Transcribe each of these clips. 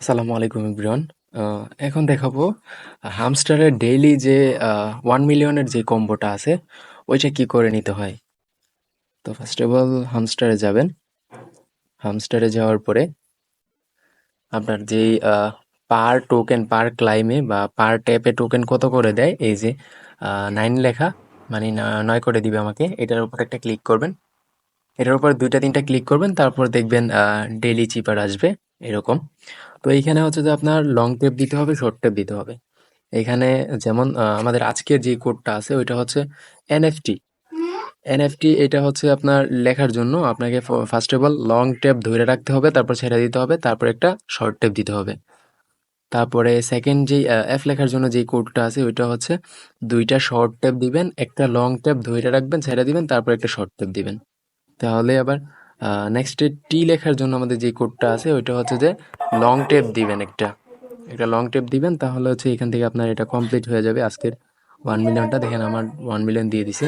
আসসালামু আলাইকুম এভরিওয়ান। এখন দেখাবো হামস্টারের ডেইলি যে 1 মিলিয়নের যে কম্বোটা আছে ওইটা কি করে নিতে হয়। তো ফার্স্ট অফ অল হামস্টারে যাবেন। হামস্টারে যাওয়ার পরে আপনার যেই পার টোকেন পার ক্লাইমে বা পার ট্যাপে টোকেন কত করে দেয় এই যে 9 লেখা মানে 9 করে দিবে আমাকে, এটার উপর একটা ক্লিক করবেন। এটার উপর 2টা 3টা ক্লিক করবেন, তারপর দেখবেন ডেইলি চিপার আসবে এরকম। তো এইখানে হচ্ছে যে আপনার লং টেপ দিতে হবে, শর্ট টেপ দিতে হবে। এখানে যেমন আমাদের আজকের যে কোডটা আছে ওইটা হচ্ছে এনএফটি। এনএফটি এটা হচ্ছে আপনার লেখার জন্য আপনাকে first of all long tape ধরে রাখতে হবে, তারপর ছেড়ে দিতে হবে, তারপর একটা শর্ট টেপ দিতে হবে। তারপরে সেকেন্ড যেই এফ লেখার জন্য যেই কোডটা আছে ওইটা হচ্ছে 2টা শর্ট টেপ দিবেন, একটা লং টেপ ধরে রাখবেন, ছেড়ে দিবেন, তারপর একটা শর্ট টেপ দিবেন। তাহলে আবার নেক্সটে টি লেখার জন্য আমাদের যে কোডটা আছে ওইটা হচ্ছে যে লং টেপ দিবেন, একটা একটা লং টেপ দিবেন, তাহলে হচ্ছে এখান থেকে আপনার এটা কমপ্লিট হয়ে যাবে আজকের 1 মিলিয়নটা। দেখেন আমার 1 মিলিয়ন দিয়ে দিছে।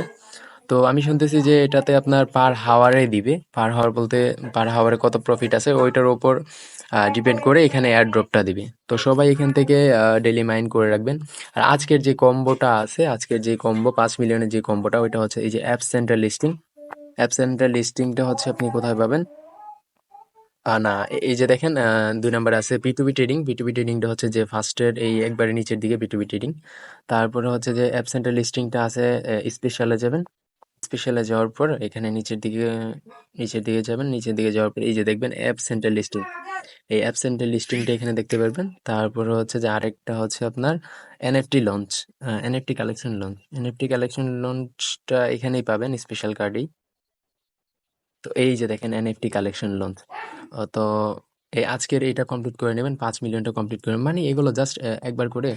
তো আমি শুনতেছি যে এটাতে আপনার পার হাওয়ারে দিবে, পার হাওয়ার বলতে পার হাওয়ারে কত প্রফিট আছে ওইটার ওপর ডিপেন্ড করে এখানে এয়ার ড্রপটা দিবে। তো সবাই এখান থেকে ডেলি মাইন্ড করে রাখবেন। আর আজকের যে কম্বোটা আছে, আজকের যে কম্বো 5 মিলিয়নের যে কম্বোটা ওইটা হচ্ছে এই যে app centre listing. App centre লিস্টিংটা হচ্ছে আপনি কোথায় পাবেন? না, এই যে দেখেন 2 নম্বরে আছে B2B ট্রেডিং। B2B ট্রেডিংটা হচ্ছে যে ফার্স্টের এই একবারে নিচের দিকে B2B ট্রেডিং। তারপরে হচ্ছে যে অ্যাপ সেন্টার লিস্টিংটা আছে স্পেশালে যাবেন। স্পেশালে যাওয়ার পর এখানে নিচের দিকে যাবেন। নিচের দিকে যাওয়ার পর এই যে দেখবেন অ্যাপ সেন্টার লিস্টিং। এই অ্যাপ সেন্টার লিস্টিংটা এখানে দেখতে পারবেন। তারপরে হচ্ছে যে আরেকটা হচ্ছে আপনার NFT launch, NFT collection launch. NFT collection লঞ্চটা এখানেই পাবেন স্পেশাল কার্ডেই। তো এই যে দেখেন এনএফটি কালেকশন লঞ্চ। তো এই আজকের এইটা কমপ্লিট করে নেবেন, 5 মিলিয়নটা কমপ্লিট করে মানে এগুলো জাস্ট একবার করে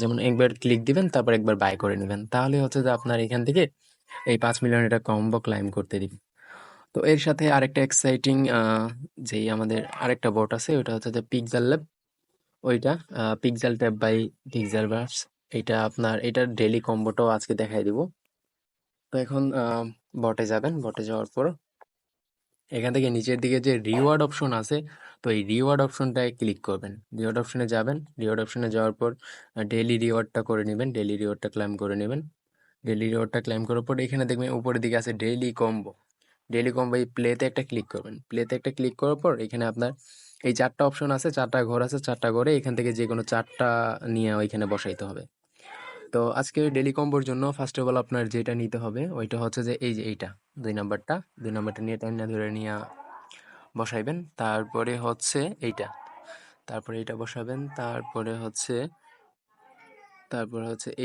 যেমন একবার ক্লিক দিবেন, তারপর একবার বাই করে নেবেন, তাহলে হচ্ছে যে আপনার এখান থেকে এই 5 মিলিয়ন এটা কম্বো ক্লাইম করতে দিবে। তো এর সাথে আরেকটা এক্সাইটিং যেই আমাদের আরেকটা বট আছে ওটা হচ্ছে যে পিক্সেল ল্যাব। ওইটা pixel tab by pixel verse. এটা আপনার এটার ডেইলি কম্বোটাও আজকে দেখাই দিব। তো এখন বটে যাবেন, বটে যাওয়ার পর এখান থেকে নিচের দিকে যে রিওয়ার্ড অপশন আছে, তো এই রিওয়ার্ড অপশনটায় ক্লিক করবেন। রিওয়ার্ড অপশনে যাবেন, রিওয়ার্ড অপশনে যাওয়ার পর ডেইলি রিওয়ার্ডটা করে নেবেন, ডেইলি রিওয়ার্ডটা ক্লেম করে নেবেন। ডেইলি রিওয়ার্ডটা ক্লেম করার পর এখানে দেখবেন উপরের দিকে আছে ডেইলি কম্বো। ডেইলি কম্বো এই প্লেতে একটা ক্লিক করবেন। প্লেতে একটা ক্লিক করার পর এখানে আপনার এই 4টা অপশন আছে, 4টা ঘর আছে, 4টা ঘরে এখান থেকে যে কোনো 4টা নিয়ে ওইখানে বসাইতে হবে। তো আজকে ডেইলি কম্বোর জন্য ফার্স্ট অফ অল আপনার যেটা নিতে হবে ওইটা হচ্ছে যে এই যে এইটা 2 নাম্বারটা। 2 নাম্বারটা নিয়ে টাইনা ধরে নিয়ে বসাইবেন। তারপরে হচ্ছে এইটা, তারপরে এইটা বসাবেন। তারপরে হচ্ছে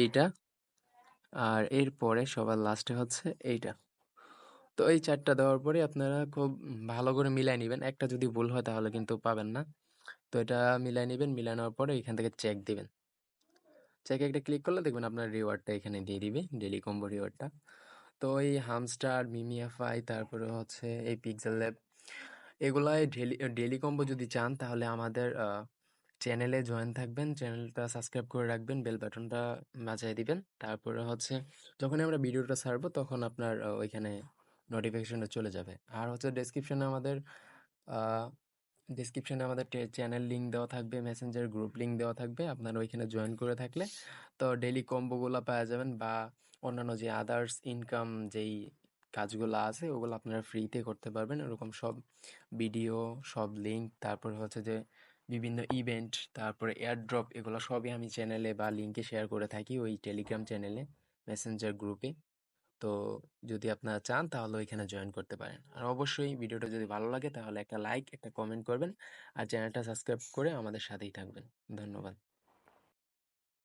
এইটা, আর এরপরে সবার লাস্টে হচ্ছে এইটা। তো এই 4টা দেওয়ার পরে আপনারা খুব ভালো করে মিলাই নিবেন। একটা যদি ভুল হয় তাহলে কিন্তু পাবেন না। তো এটা মিলাই নিবেন, মিলাই নেওয়ার পরে এখান থেকে চেক দিবেন। চেকে একটা ক্লিক করলে দেখবেন আপনার রিওয়ার্ডটা এখানে দিয়ে দিবে, ডেইলি কম্বো রিওয়ার্ডটা। তো এই হামস্টার, মিমিএফআই, তারপরে হচ্ছে এই পিক্সেল ল্যাব, এগুলাই ডেইলি ডেইলি কম্বো যদি চান তাহলে আমাদের চ্যানেলে জয়েন থাকবেন, চ্যানেলটা সাবস্ক্রাইব করে রাখবেন, বেল বাটনটা বাজায় দিবেন। তারপরে হচ্ছে যখনই আমরা ভিডিওটা ছাড়বো তখন আপনার ওইখানে নোটিফিকেশনটা চলে যাবে। আর হচ্ছে ডেসক্রিপশনে আমাদের চ্যানেল লিঙ্ক দেওয়া থাকবে, মেসেঞ্জার গ্রুপ লিঙ্ক দেওয়া থাকবে। আপনারা ওইখানে জয়েন করে থাকলে তো ডেইলি কম্বোগুলো পাওয়া যাবেন, বা অন্যান্য যে আদার্স ইনকাম যেই কাজগুলো আছে ওগুলো আপনারা ফ্রিতে করতে পারবেন। এরকম সব ভিডিও, সব লিঙ্ক, তারপরে হচ্ছে যে বিভিন্ন ইভেন্ট, তারপরে এয়ারড্রপ, এগুলো সবই আমি চ্যানেলে বা লিঙ্কে শেয়ার করে থাকি ওই টেলিগ্রাম চ্যানেলে, মেসেঞ্জার গ্রুপে। তো যদি আপনারা চান তাহলে ওইখানে জয়েন করতে পারেন। আর অবশ্যই ভিডিওটা যদি ভালো লাগে তাহলে একটা লাইক, একটা কমেন্ট করবেন, আর চ্যানেলটা সাবস্ক্রাইব করে আমাদের সাথেই থাকবেন। ধন্যবাদ।